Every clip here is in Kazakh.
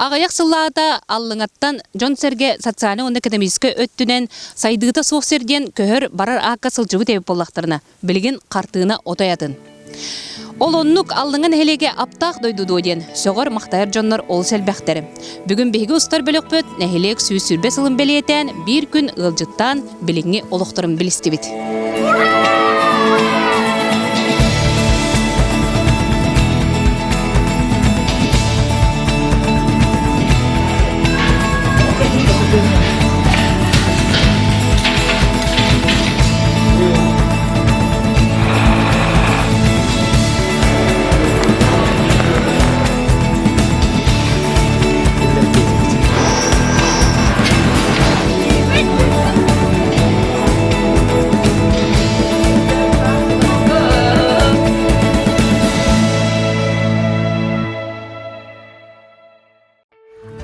Ағаяқ сыллаата аллыңаттан Джон Серге социальный он экономический өттінен сайдыыта соқ серден көхір барар аққа сылжыбы тәбіп болақтарына, білген қартығына отаятын. Ол оннук аллыңын хелеге аптақ дойду дойден, соғыр мақтайыр жонлар ол сәлбәқтері. Бүгін бейгі ұстар бөлік бөт, нәхелек сүйсүрбе сылын белетен, бір күн ұлжыттан біліңе олықтырын білісті бит.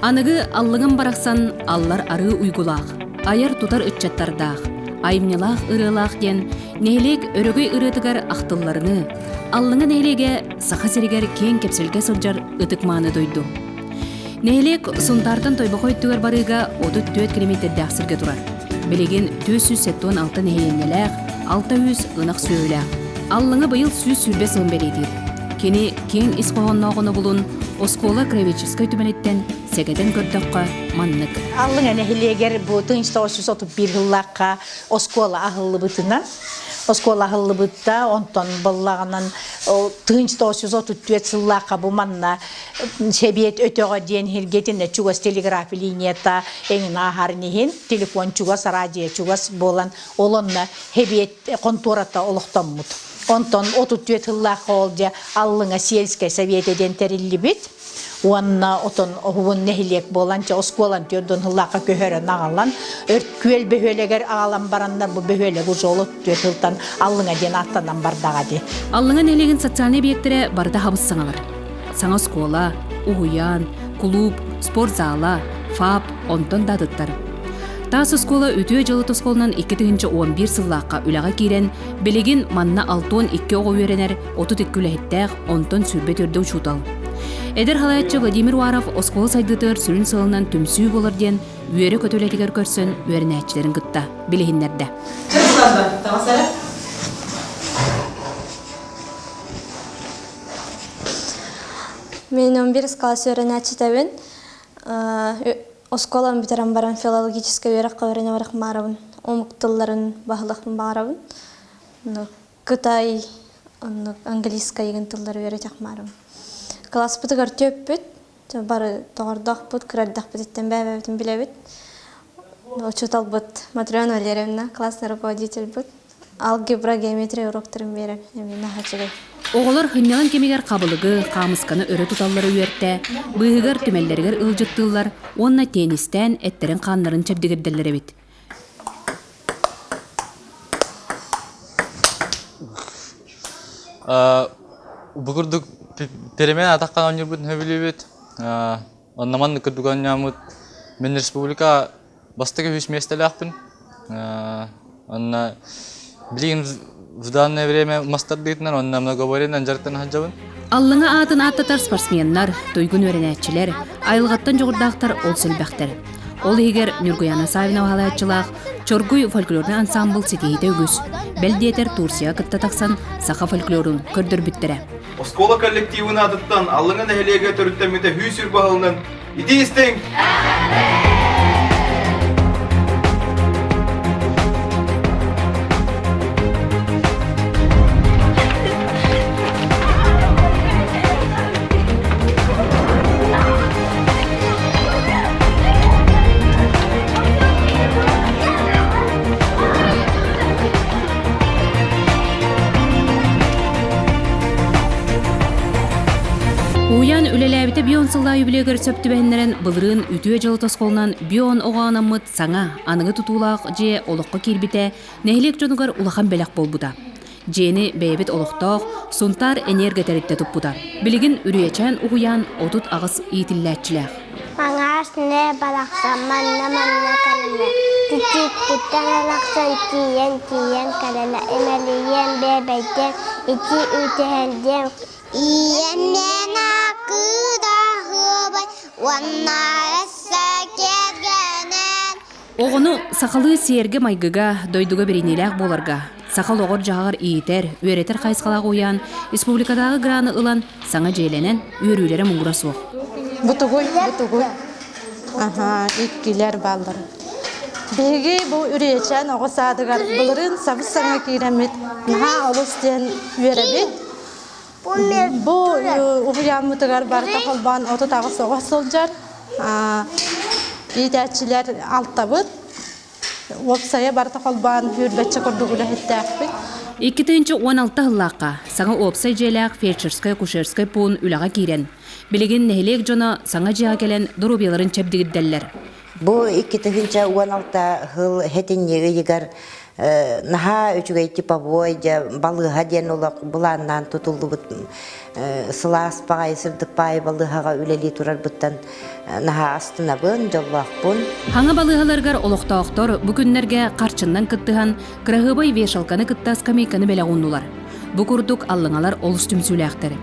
Анығы аллығын барақсан аллар ары уйгулақ, айар тутар үтчаттардақ, айымнелақ ырылақ ден, нәйлек өрөгөй ырытығар ақтылларыны, аллыңы нәйлеге сақа серігер кен кепселге сылжар ытықманы дойду. Нәйлек сұнтартын тойбақой түгер барыға 34 километрді ақсырға тұрар. Білеген 476 нәйленеләқ, 600 ынақ сөйләқ. Аллыңы бұйыл сүйіз сүрбе сылын бередір. Кені кен исқоғыннағыны бұлын Оскола Кравеческай түмәнеттен сәгәден көрдіққа маннық. Аллыңа нәхилегер бұл 1931 жыллаққа Оскола ағылы бұтынан. Оскола ағылы бұтта, онтон болағынан 1934 жыллаққа бұл манна шәбиет өтеға дейін хергетіне чугас телеграфи линията әңін ағарынығын, телефон чугас, радио чугас болан, олонна хәбиет контората олықтан мұд. Онтон 34 жыллаққа олды Аллыңа сельскай советеден тәрілі бет. Уанна отон оғуын нәхилек боланча осколан түрден хыллаққа көхері нағалан. Өрткөл бөхөлегер ағалан барандар бұл бөхөлегі жолы түртілтан Аллыңа ден аттанан бардаға де. Аллыңа нәлеген социальный объекттері барда хабыз саңалар. Саңа скола, уғуян, клуб, спорт зала, фаб, онтон дадыттар. Тас скола өтіе жылы тосколынан 2-11 сыллаққа үліға кейрен, білеген манна 6-2 оғы өренер 32 үләхеттәқ онтон сүрбе түрді ұшутал. Эдер халаятчы Владимир Уаров оскола сайдытыр сүрін сылынан түмсүй болыр ден үйері көтөлетігер көрсін өрін әтчілерін күтті, білігінлерді. Мен 11 класс өрін әтчітәбін. Осколан битеран баран филологический өріққа өріне барақ марабын. Омықтыларын бағылықпын бағарабын. Қытай, английскай еген тыллары өретек марабын. Класс бұтығар төп бүт, бары тоғырдақ бұт, күрардақ бұттен бәбәбітін біле бүт. Учутал бұт, Матрена Валерьевна, классный руководитель бұт. Алгебра, геометрия уроктарын берер, емін нағачығай. Оғылар хыннелан кемегер қабылығы, қамысқаны өрі тұталары үйерті, бұйығыр түмәллергер ұлжыттылар, онна теністен әттерін қанларын чәбдігірділері бет. Бұғырдық перемен атаққан өнер бұтын өбілі бет. Оннаманны күрдіған ямыд. Мен республика бастығы хүш местелі ақпын. Онна білген в данное время мастер дейтінен, онна многоборенен жарықтан хаджабын. Аллыңа атын аттатар спортсменнар, тойгын өренәтчілер, айылғаттан жоғырдақтар ол сөлбәқтер. Ол егер Нұргуяна Савина вағалайатчылақ, Чоргуй фольклорны ансамбл сетейді өгіз. Бәлдетер Турсия кітті тақсан сақа фольклорын көрдір біттірі. Оскола коллективын адыттан аллыңа нәхелеге түріттәметі хүйсір бағылынан итейістің! Уян үлеләбіті бион сылла юбилегер сөпті бәннерін бұлырын үтіе жылы тосқолынан бион оғанамыд саңа анығы тұтулақ же олыққа кербіте нәхілек жонығар улахан бәләқ болбуда. Жені бәйбет олықтақ, сұнтар энергетәрікті тұппуда. Білігін үрейечен ұғыян отут ағыз етілләтчіләқ. Маңаш не балақсан манна кәріне. Тітік бұттан алақсан тиен кәріне. Әмәліен бәйбәйтен ити үтіхенден. Иемнен ақыда ғыбай والنار الساكنة Оғыны сақалы серге майгыга дойдуга беренеләк боларга. Сақал оғыр жағыр иетер, өретер қайсқалақ оян, республикадағы граны ылан саңа жейленен өрілері мұңғыра соқ. Бутугуй. Ага, иккилер балдыр. Беги бу үречен оғы садыгар бұлырын сабы саңа кейремет. Наға олыстен өребет. Бу ұғыямытыгар барда қолбан оты тағы соға солжар. Идәтчілер алтабыт. Опсая барда қолбан үрбетчі құрдығылы хеттәқпет. 2016 жыллаққа саңа опсай желәқ фельдшерскай кушерскай пуын үліға кейрен. Білеген нәхелек жона саңа жиға келен дұрубеларын чәбдігіддәллер. Бу 2016 жыл хетиннеге егер наха үчүгей типовой же балыга ден олак буланнан тутулду бут сылас пагай сырдык пай балыгага үлели турар буттан наха астына бын жоллакпун. Хаңа балыгаларгар олоқтауқтор бүкүннерге қарчындан кыттыхан кырагыбай вешалканы кыттас камейканы белагуннулар. Бу курдук аллыңалар олус түмсүләктер.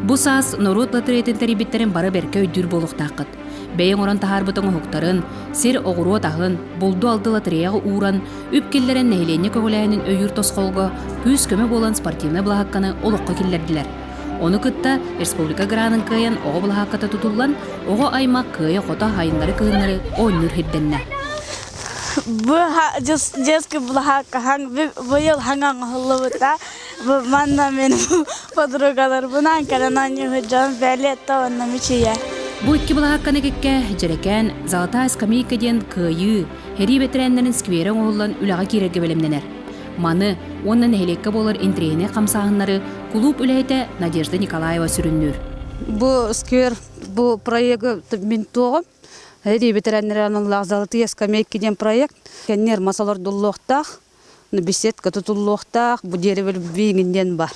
Бу саас норот латеретин терибиттерин бары берке өйдүр болуктакыт. Бейін оран тахар бұтыңы хуқтарын, сер оғыру тағын, болду алды лотереяғы уран, үпкеллерін нәйлене көгіләйінің өйір тосқолғы, пүйс көмі болан спортивны бұлаққаны олыққа келдерділер. Оны кытта республика гранын кыйын оғы бұлаққата тұтылан, оғы аймақ кыйы қота хайынлары кыйынлары ойныр хедденне. Бу детский бұлаққа бұйыл хаңан ғылы бұта, манна мен подругалар бұнан кәрінан үйіджан бәлетті онна мүчейе. Бу икки бұлаққаны кекке жерекен Золотая скамейка ден кыйы, хери бетерәннерін скверен оғылан үліға керерге бөлемденер. Маны, онын әлекке болар интрейіне қамсағынлары клуб үләйті Надежда Николаева сүріннөр. Бу сквер, бу проект мен тоғым. Хери бетерәннерін оғылақ Золотая скамейка ден проект. Кәннер масалар дұллуқтақ, беседка тұтылуқтақ, бу деревел бейгінден бар.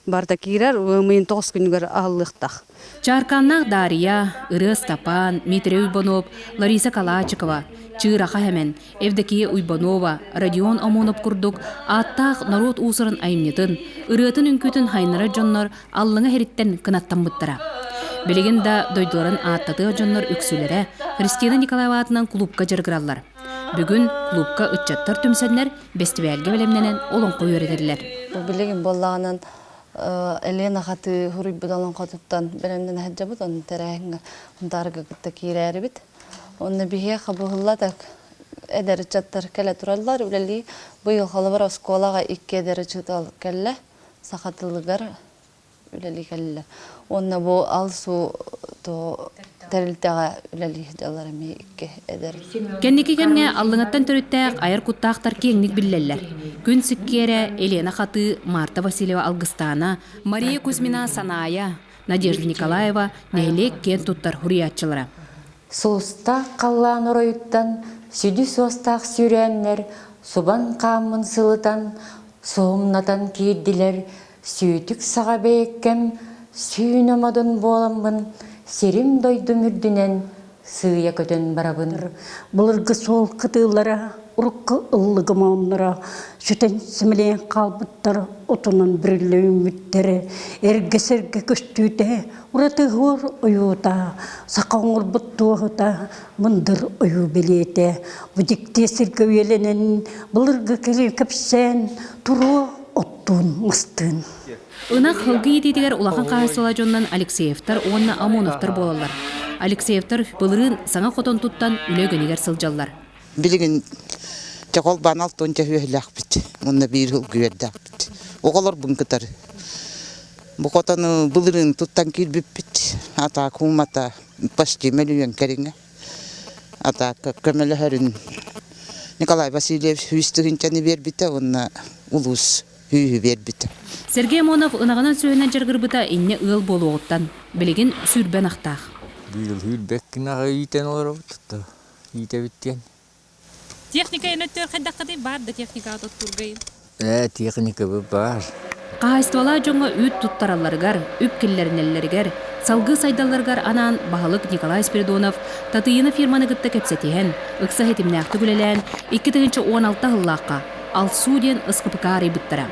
Барта кирер, мен 9 күнгөр аллықтақ. Чарканнақ Дария, Ыры Стапан, Митрий Уйбанов, Лариса Калачикова, Чыраха Хемен, Евдокия Уйбанова, Родион Омонов курдук, аттақ народ усырын айымнетін, ырытын үнкүтін хайнары жоннор аллыңа хериттен кынаттан бұттыра. Білеген да дойдыларын аттаты жоннор үксілері Христина Николаева атынан клубка жыргыралар. Бүгін клубка үтчаттар түмсәнлер бестивәлге білемненен олың қой өредерлер. Білеген болағынан Елена қаты хұрый бұдалын қатыптан білемнен әджа бұд, оны тәрәйінгі ұндарғы күтті кейрәрі біт. Оны біге қабығылладық әдәрі чаттар кәлі тұралар, үләлі бұйыл қалы бар осколаға 2 әдәрі чытал кәлі, сақатылығар үләлі кәлі. Оны бұл алсу тәрілтіға үләлі жаларымы 2 әдәрі. Кәннекі кәмге аллыңаттан төріттәк айыр құттақтар кеңнік білелер. Күн сіккері Елена Хаты, Марта Васильева Алгыстана, Мария Кузьмина Саная, Надежда Николаева, нәйлек кен туттар хуриятчылары. Соғыстақ қаллан оройыттан, сүді соғыстақ сүйрәнлер, собан қамын сылытан, соғымнатан кейділер, сүйдік саға бейккем, сүйінамадын боламын, серім дойды мүрдінен, сыя көтен барабын. Бұлырғы сол қытылары, ұрыққы ұллығы маунлары, сүтен сімілен қалбыттары, отынан бірлі үміттері, әргесерге көстүйді, ұраты ғыр ұйуыта, сақауңыр бұттуғыта, мұндыр ұйу білеті, бұдікте сіргі өйеленен, бұлырғы келі көпсен, тұру оттуын мұстын. Инақ хылғы ететігер улахан қағысыла жоннан Алексеевтар, онна Амоновтар болалар. Алексеевтар бұлырын саңа қотон тұттан үлегенегер сылжалар. Білген жақол бан алтын жәхуеләқ біт, мұнна бір ғыл көйердәқ біт. Оғалар бұнқытар. Бұл қотаны бұлырын тұттан келбіп біт. Ата құмата пашти мөлуен кәріңе. Ата көмелі әрін Николай Васильев үйістігінчәні бер біті, онна ұлыс үйі бер біті. Сергей Монов ынағынан сөйінен жарғырбыта инне ұл болу оғыттан. Білеген сүрбен ақтақ. Бұл үйірбәккін аға үйтен олар оғытты. Үйте біттен. Техника енөттер қайдаққыдай бар да техника атот тұрғайын? Техника бар. Қағайстывала жоңға үт тұттараларғар, үпкеллерінеллергер, салғы сайдаларғар анан бағылық Николай Спиридонов татыйыны фирманы күтті кәпсетейін, ұқса хетімні ақты күлелән 2016 ғыллаққа ал суден ұсқыпықары бұттыра.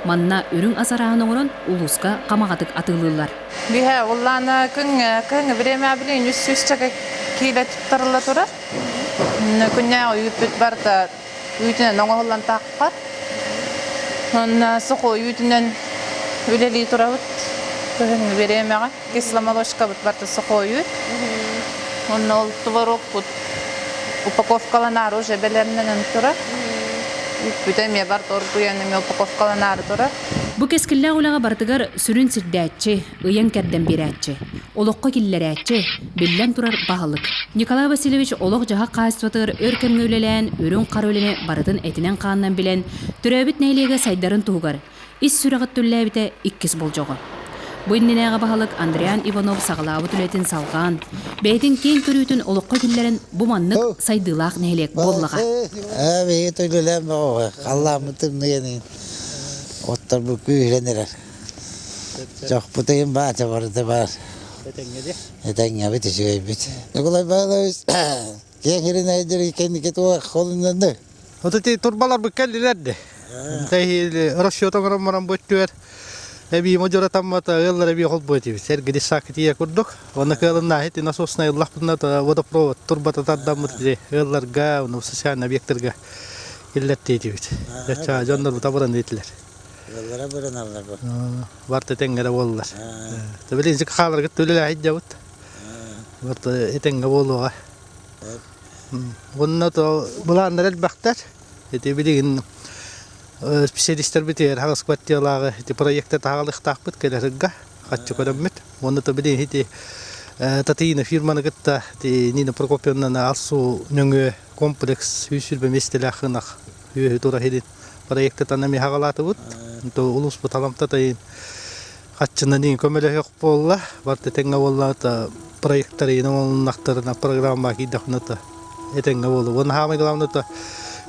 Манна өрүң асараһын оңорон улуска камагатык атылылар. Биһэ уллана кың время билин үс-үсчәгә килә туттырыла тора. Күннә уйып барта үйтенә оңоллан таққат. Онна сохо үйтенән үлели тора бит. Кың времяга кисломолочка бит барта сохо үйт. Онна ол творог бут упаковкаланар уже белемнән тора. Бүтәме бар торгуяны упаковкаланар тора. Бу кескилле улага бартыгар сүрүн сирдәтче, ыян кәрдән берәтче, олоққа килләрәтче, биллән турар баһалык. Николай Васильевич олоқ жаһа кайсватыр өркәмгә үлелән, өрүн карөлене барытын этинен каннан билен, төрәбит нәйлеге сайдарын тугар. Ис сүрәгәт түлләбите 2 болжогы. Бу инненәгә баһалык Андриан Иванов саглабы түләтен салган. Бәйтин кең көрүтүн олоққа килләрен бу маннык сайдылак нәйлек боллага. Бәйге түлләм баһа, Аллаһмытын нәйне. Оттар bu köylenler. Çok butayım bahçe vardı var. Etenge bit şey bit. Ne kolay bağlıyız. Kehirin aydır kendi ketu kolundan da. Otote turbalar bu kellilerdi. Tahi rasyotan maram boştuyor. Ebi mojora tamata yıllar bir hol boyutu. Sergidi sakitiye kurduk. Ona kalın nahit nasosna Allah bunlar da voda pro turbata tadamır diye. Yıllar ga onu sesyan obyektler illetti diyor. Yaşa canlar bu tabaran dediler. Yıllara bırakırlar bu. Varta tengere bollar. Tabii zik xalar git öyle hicabut. Varta etenge bolluğa. Bunlar da bulanlar elbaktar. Eti bilin spesialistler biter hagas kvartiyalar eti proyekte tağalık takbit kelerga. Kaççı kadammet. Bunlar da bilin eti tatine firmanı gitta ti Nina Prokopyevna alsu nöngü kompleks hüsülbe mestelahınak. Hüyü dura hedin. Proyekte tanemi hagalatı bud. To ulus bu talamta tayin. Kaççında neyin kömele yok bolla. Varta tenge bolla ta proyektleri nolnaktarına programma gidakna ta etenge bolu. Onu hamay glavna ta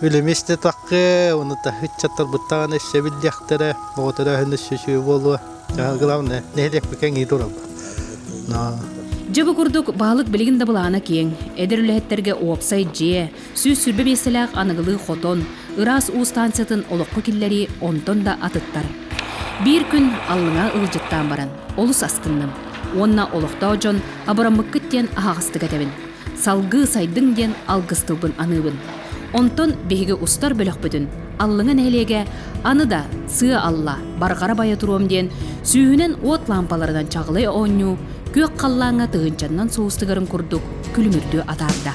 öyle meste takkı onu ta hüccatlar buttağına şebilyaktara boğutara hünde şüşü bolu. Glavna nehlek beken idurab. Жабы курдук баалык билигин дабылаана киң, эдерлүһеттерге оопсай жие, сүүс сүрбе беселээх аныгылыы хотон, ырас уу станциятын олоққы киллери онтон да атыттар. Бир күн аллыңа ылжыттан баран, олус астынным. Онна олоқта ожон абыраммыккыт ден ағастыга тебин. Салгы сайдың ден алгыстылбын аныбын. Онтон беге устар бөлөк бүтүн. Аллыңа нәйлеге аны да сыа алла баргара бая туруом ден сүүһүнен от лампаларынан чагылай оонню көк қаллаңа тыгынчаннан соустыгарын курдук күлүмүрдүү атаарда.